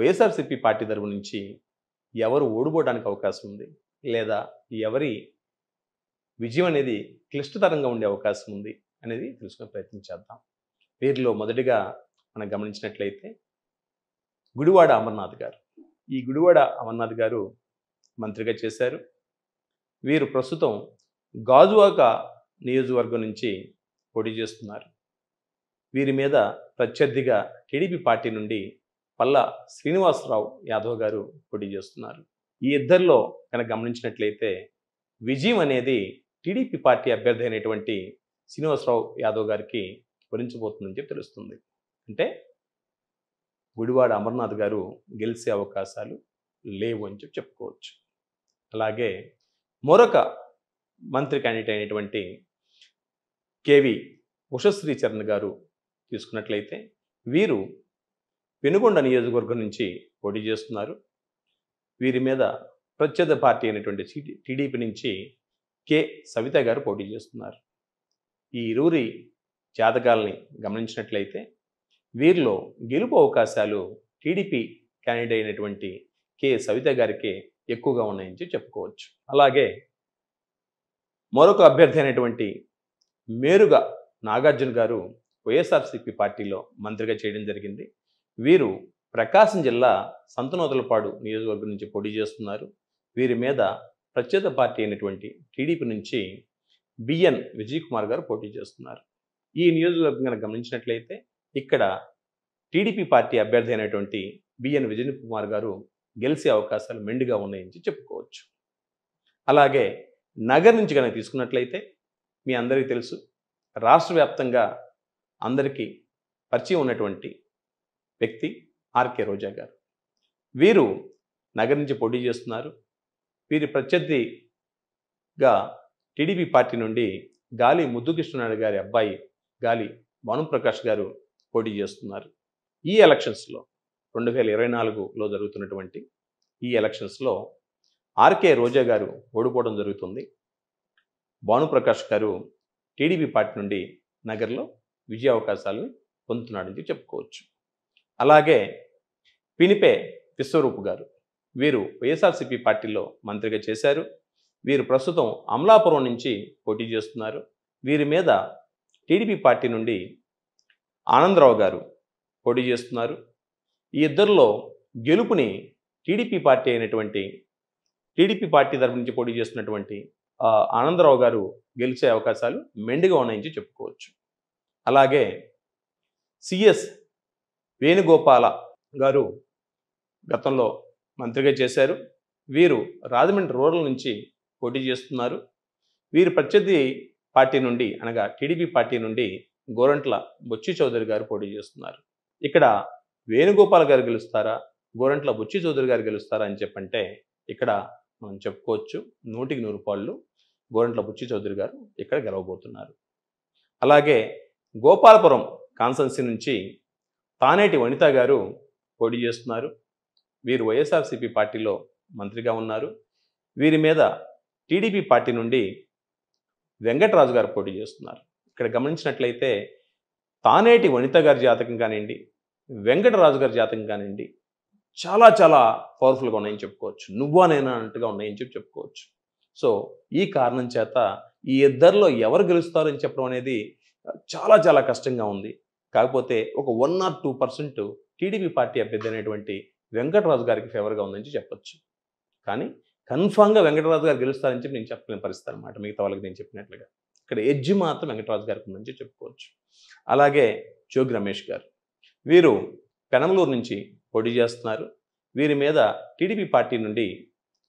YSRCP party తరపు నుంచి ఎవరు ఓడిపోవడానికి అవకాశం ఉంది, లేదా ఎవరి విజయం అనేది క్లిష్టతరంగా ఉండే అవకాశం ఉంది అనేది తెలుసుకునే ప్రయత్నం చేద్దాం. వీరిలో మొదటిగా మనం గమనించినట్లయితే గుడివాడ అమర్నాథ్ గారు. ఈ గుడివాడ అమర్నాథ్ గారు మంత్రిగా చేశారు. వీరు ప్రస్తుతం గాజువాక నియోజకవర్గం నుంచి పోటీ చేస్తున్నారు. వీరి మీద ప్రత్యర్థిగా టీడీపీ పార్టీ నుండి పల్లా శ్రీనివాసరావు యాదవ్ గారు పోటీ చేస్తున్నారు. ఈ ఇద్దరిలో కనుక గమనించినట్లయితే విజయం అనేది టీడీపీ పార్టీ అభ్యర్థి అయినటువంటి శ్రీనివాసరావు యాదవ్ గారికి వరించబోతుందని చెప్పి తెలుస్తుంది. అంటే గుడివాడ అమర్నాథ్ గారు గెలిచే అవకాశాలు లేవు అని చెప్పి చెప్పుకోవచ్చు. అలాగే మరొక మంత్రి క్యాండిడేట్ అయినటువంటి కేవి ఉషశ్రీ చరణ్ గారు తీసుకున్నట్లయితే వీరు పెనుగొండ నియోజకవర్గం నుంచి పోటీ చేస్తున్నారు. వీరి మీద ప్రత్యర్థి పార్టీ అయినటువంటి టీడీపీ నుంచి కె సవిత గారు పోటీ చేస్తున్నారు. ఈ ఇరువురి జాతకాలని గమనించినట్లయితే వీరిలో గెలుపు అవకాశాలు టీడీపీ క్యాండిడేట్ అయినటువంటి కె సవిత గారికి ఎక్కువగా ఉన్నాయని చెప్పుకోవచ్చు. అలాగే మరొక అభ్యర్థి అయినటువంటి మేరుగా నాగార్జున గారు వైఎస్ఆర్సీపీ పార్టీలో మంత్రిగా చేయడం జరిగింది. వీరు ప్రకాశం జిల్లా సంతనోదలపాడు నియోజకవర్గం నుంచి పోటీ చేస్తున్నారు. వీరి మీద ప్రత్యేక పార్టీ అయినటువంటి టీడీపీ నుంచి బిఎన్ విజయ్ కుమార్ గారు పోటీ చేస్తున్నారు. ఈ నియోజకవర్గం కనుక గమనించినట్లయితే ఇక్కడ టీడీపీ పార్టీ అభ్యర్థి అయినటువంటి బిఎన్ విజయ్ కుమార్ గారు గెలిచే అవకాశాలు మెండుగా ఉన్నాయని చెప్పుకోవచ్చు. అలాగే నగర్ నుంచి కనుక తీసుకున్నట్లయితే మీ అందరికీ తెలుసు, రాష్ట్ర వ్యాప్తంగా అందరికీ పరిచయం ఉన్నటువంటి వ్యక్తి ఆర్కే రోజా గారు. వీరు నగర్ నుంచి పోటీ చేస్తున్నారు. వీరి ప్రత్యర్థిగా టీడీపీ పార్టీ నుండి గాలి ముద్దుకృష్ణనాయుడు గారి అబ్బాయి గాలి భానుప్రకాష్ గారు పోటీ చేస్తున్నారు. ఈ ఎలక్షన్స్లో 2024లో జరుగుతున్నటువంటి ఈ ఎలక్షన్స్లో ఆర్కే రోజా గారు ఓడిపోవడం జరుగుతుంది. భానుప్రకాష్ గారు టీడీపీ పార్టీ నుండి నగర్లో విజయ అవకాశాలను పొందుతున్నాడని చెప్పుకోవచ్చు. అలాగే పినిపే విశ్వరూప్ గారు. వీరు వైఎస్ఆర్సీపీ పార్టీలో మంత్రిగా చేశారు. వీరు ప్రస్తుతం అమలాపురం నుంచి పోటీ చేస్తున్నారు. వీరి మీద టీడీపీ పార్టీ నుండి ఆనందరావు గారు పోటీ చేస్తున్నారు. ఈ ఇద్దరిలో గెలుపుని టీడీపీ పార్టీ తరపు నుంచి పోటీ చేస్తున్నటువంటి ఆనందరావు గారు గెలిచే అవకాశాలు మెండుగా ఉన్నాయని చెప్పుకోవచ్చు. అలాగే సిఎస్ వేణుగోపాల గారు గతంలో మంత్రిగా చేశారు. వీరు రాజమండ్రి రూరల్ నుంచి పోటీ చేస్తున్నారు. వీరు ప్రత్యర్థి పార్టీ నుండి అనగా టీడీపీ పార్టీ నుండి గోరంట్ల బొచ్చి చౌదరి గారు పోటీ చేస్తున్నారు. ఇక్కడ వేణుగోపాల్ గారు గెలుస్తారా, గోరంట్ల బొచ్చి చౌదరి గారు గెలుస్తారా అని చెప్పంటే ఇక్కడ మనం చెప్పుకోవచ్చు 100కి 100 పాళ్ళు గోరంట్ల బొచ్చి చౌదరి గారు ఇక్కడ గెలవబోతున్నారు. అలాగే గోపాలపురం కాన్స్టెన్సీ నుంచి తానేటి వనిత గారు పోటీ చేస్తున్నారు. వీరు వైఎస్ఆర్సీపీ పార్టీలో మంత్రిగా ఉన్నారు. వీరి మీద టీడీపీ పార్టీ నుండి వెంకటరాజు గారు పోటీ చేస్తున్నారు. ఇక్కడ గమనించినట్లయితే తానేటి వనిత గారి జాతకం కానివ్వండి, వెంకటరాజు గారి జాతకం కానివ్వండి చాలా చాలా పవర్ఫుల్గా ఉన్నాయని చెప్పుకోవచ్చు. నువ్వా నేనా అన్నట్టుగా ఉన్నాయని చెప్పుకోవచ్చు. సో ఈ కారణం చేత ఈ ఇద్దరిలో ఎవరు గెలుస్తారని చెప్పడం అనేది చాలా చాలా కష్టంగా ఉంది. కాకపోతే ఒక 1 or 2% టీడీపీ పార్టీ అభ్యర్థి అయినటువంటి వెంకటరాజు గారికి ఫేవర్గా ఉందని చెప్పొచ్చు. కానీ కన్ఫామ్గా వెంకటరాజు గారు గెలుస్తారని చెప్పి నేను చెప్పలేని పరిస్థితి అనమాట. మిగతా వాళ్ళకి నేను చెప్పినట్లుగా ఇక్కడ ఎడ్జ్ మాత్రం వెంకటరాజు గారికి ఉందని చెప్పుకోవచ్చు. అలాగే జోగి రమేష్ గారు. వీరు పెనమలూరు నుంచి పోటీ చేస్తున్నారు. వీరి మీద టీడీపీ పార్టీ నుండి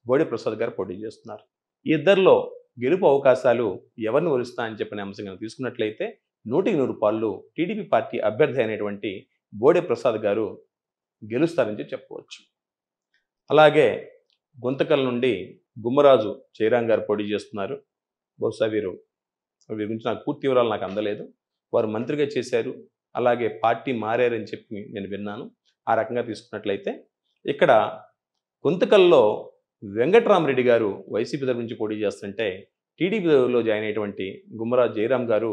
బోడి ప్రసాద్ గారు పోటీ చేస్తున్నారు. ఈ ఇద్దరిలో గెలుపు అవకాశాలు ఎవరిని వరుస్తా అని చెప్పిన అంశంగా తీసుకున్నట్లయితే 100కి 100 పాళ్ళు టీడీపీ పార్టీ అభ్యర్థి అయినటువంటి బోడే ప్రసాద్ గారు గెలుస్తారని చెప్పుకోవచ్చు. అలాగే గుంతకల్ నుండి గుమ్మరాజు జయరాం గారు పోటీ చేస్తున్నారు. బహుశా వీరి గురించి నాకు పూర్తి వివరాలు నాకు అందలేదు. వారు మంత్రిగా చేశారు, అలాగే పార్టీ మారారని చెప్పి నేను విన్నాను. ఆ రకంగా తీసుకున్నట్లయితే ఇక్కడ గుంతకల్లో వెంకటరామరెడ్డి గారు వైసీపీ తరపు నుంచి పోటీ చేస్తుంటే టీడీపీలో జాయిన్ అయినటువంటి గుమ్మరాజు జయరాం గారు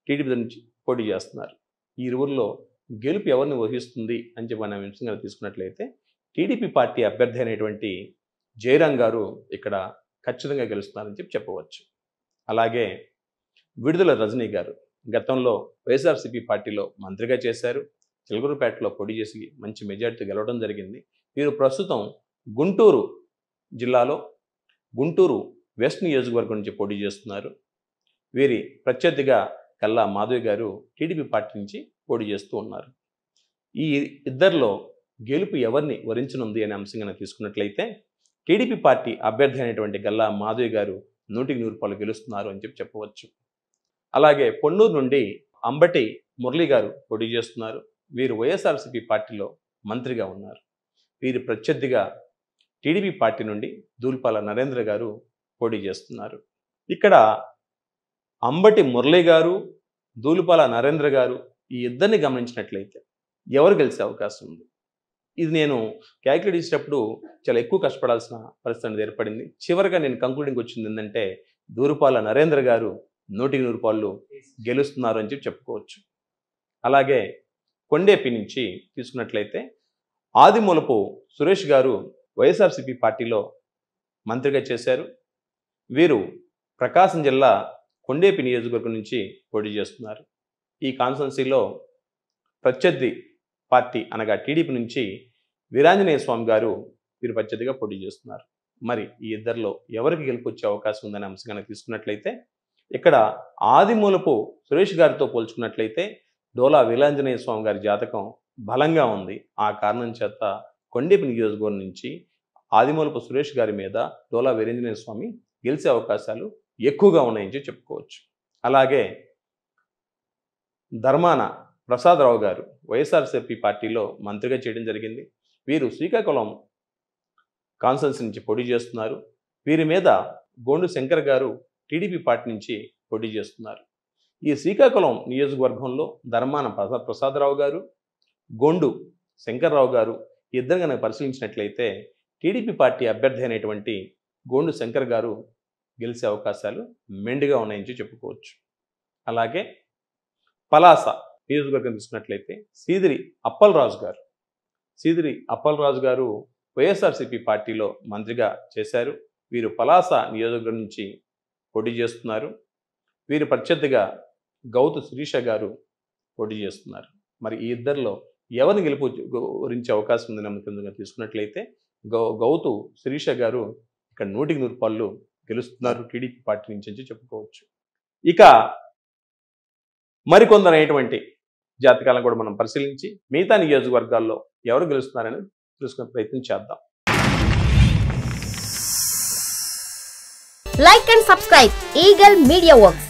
టీడీపీ నుంచి పోటీ చేస్తున్నారు. ఈ ఇరువురిలో గెలుపు ఎవరిని వహిస్తుంది అని చెప్పి మనం అంశంగా తీసుకున్నట్లయితే టీడీపీ పార్టీ అభ్యర్థి అయినటువంటి జయరాం గారు ఇక్కడ ఖచ్చితంగా గెలుస్తున్నారని చెప్పవచ్చు. అలాగే విడుదల రజనీ గారు గతంలో వైఎస్ఆర్సీపీ పార్టీలో మంత్రిగా చేశారు. చిలకలూరిపేటలో పోటీ చేసి మంచి మెజార్టీతో గెలవడం జరిగింది. వీరు ప్రస్తుతం గుంటూరు జిల్లాలో గుంటూరు వెస్ట్ నియోజకవర్గం నుంచి పోటీ చేస్తున్నారు. వీరి ప్రత్యర్థిగా కల్లా మాధవి గారు టీడీపీ పార్టీ నుంచి పోటీ చేస్తూ ఉన్నారు. ఈ ఇద్దరిలో గెలుపు ఎవరిని వరించనుంది అనే అంశంగా తీసుకున్నట్లయితే టీడీపీ పార్టీ అభ్యర్థి అయినటువంటి గల్లా మాధవి గారు 100% గెలుస్తున్నారు అని చెప్పవచ్చు. అలాగే పొన్నూరు నుండి అంబటి మురళి గారు పోటీ చేస్తున్నారు. వీరు వైఎస్ఆర్సీపీ పార్టీలో మంత్రిగా ఉన్నారు. వీరి ప్రత్యర్థిగా టీడీపీ పార్టీ నుండి దూల్పాల నరేంద్ర గారు పోటీ చేస్తున్నారు. ఇక్కడ అంబటి మురళి గారు, దూల్పాల నరేంద్ర గారు ఈ ఇద్దరిని గమనించినట్లయితే ఎవరు గెలిచే అవకాశం ఉంది? ఇది నేను క్యాలిక్యులేట్ చేసేటప్పుడు చాలా ఎక్కువ కష్టపడాల్సిన పరిస్థితి ఏర్పడింది. చివరిగా నేను కంక్లూడింగ్ వచ్చింది ఏంటంటే దూల్పాల నరేంద్ర గారు 100% గెలుస్తున్నారు అని చెప్పుకోవచ్చు. అలాగే కొండేపి నుంచి తీసుకున్నట్లయితే ఆదిమూలపు సురేష్ గారు వైఎస్ఆర్సీపీ పార్టీలో మంత్రిగా చేశారు. వీరు ప్రకాశం జిల్లా కొండేపి నియోజకవర్గం నుంచి పోటీ చేస్తున్నారు. ఈ కాన్స్టిట్యున్సీలో ప్రత్యర్థి పార్టీ అనగా టీడీపీ నుంచి వీరాంజనేయ స్వామి గారు వీరు ప్రత్యర్థిగా పోటీ చేస్తున్నారు. మరి ఈ ఇద్దరిలో ఎవరికి గెలుపొచ్చే అవకాశం ఉందనే అంశంగా తీసుకున్నట్లయితే ఇక్కడ ఆదిమూలపు సురేష్ గారితో పోల్చుకున్నట్లయితే డోలా వీరాంజనేయ స్వామి గారి జాతకం బలంగా ఉంది. ఆ కారణం చేత కొండేపి నియోజకవర్గం నుంచి ఆదిమూలపు సురేష్ గారి మీద డోలా వీరాంజనేయ స్వామి గెలిచే అవకాశాలు ఎక్కువగా ఉన్నాయని చెప్పుకోవచ్చు. అలాగే ధర్మాన ప్రసాదరావు గారు వైఎస్ఆర్సీపీ పార్టీలో మంత్రిగా చేయడం జరిగింది. వీరు శ్రీకాకుళం కాన్స్టిట్యున్సీ నుంచి పోటీ చేస్తున్నారు. వీరి మీద గోండు శంకర్ గారు టీడీపీ పార్టీ నుంచి పోటీ చేస్తున్నారు. ఈ శ్రీకాకుళం నియోజకవర్గంలో ధర్మాన ప్రసాదరావు గారు, గోండు శంకర్రావు గారు ఇద్దరు కనుక పరిశీలించినట్లయితే టీడీపీ పార్టీ అభ్యర్థి అయినటువంటి గోండు శంకర్ గారు గెలిచే అవకాశాలు మెండుగా ఉన్నాయని చెప్పుకోవచ్చు. అలాగే పలాస నియోజకవర్గం తీసుకున్నట్లయితే సీదిరి అప్పలరాజు గారు వైఎస్ఆర్సీపీ పార్టీలో మంత్రిగా చేశారు. వీరు పలాస నియోజకవర్గం నుంచి పోటీ చేస్తున్నారు. వీరి ప్రత్యర్థిగా గౌతు శిరీష గారు పోటీ చేస్తున్నారు. మరి ఈ ఇద్దరిలో ఎవరిని గెలుపురించే అవకాశం ఉందని నమ్మకంగా తీసుకున్నట్లయితే గౌతు శిరీష గారు ఇక్కడ 100% గెలుస్తున్నారు టీడీపీ పార్టీ నుంచి అని చెప్పుకోవచ్చు. ఇక మరికొందరైనటువంటి జాతకాలను కూడా మనం పరిశీలించి మిగతా నియోజకవర్గాల్లో ఎవరు గెలుస్తున్నారని తెలుసుకునే ప్రయత్నం చేద్దాం. Like and subscribe Eagle Media Works.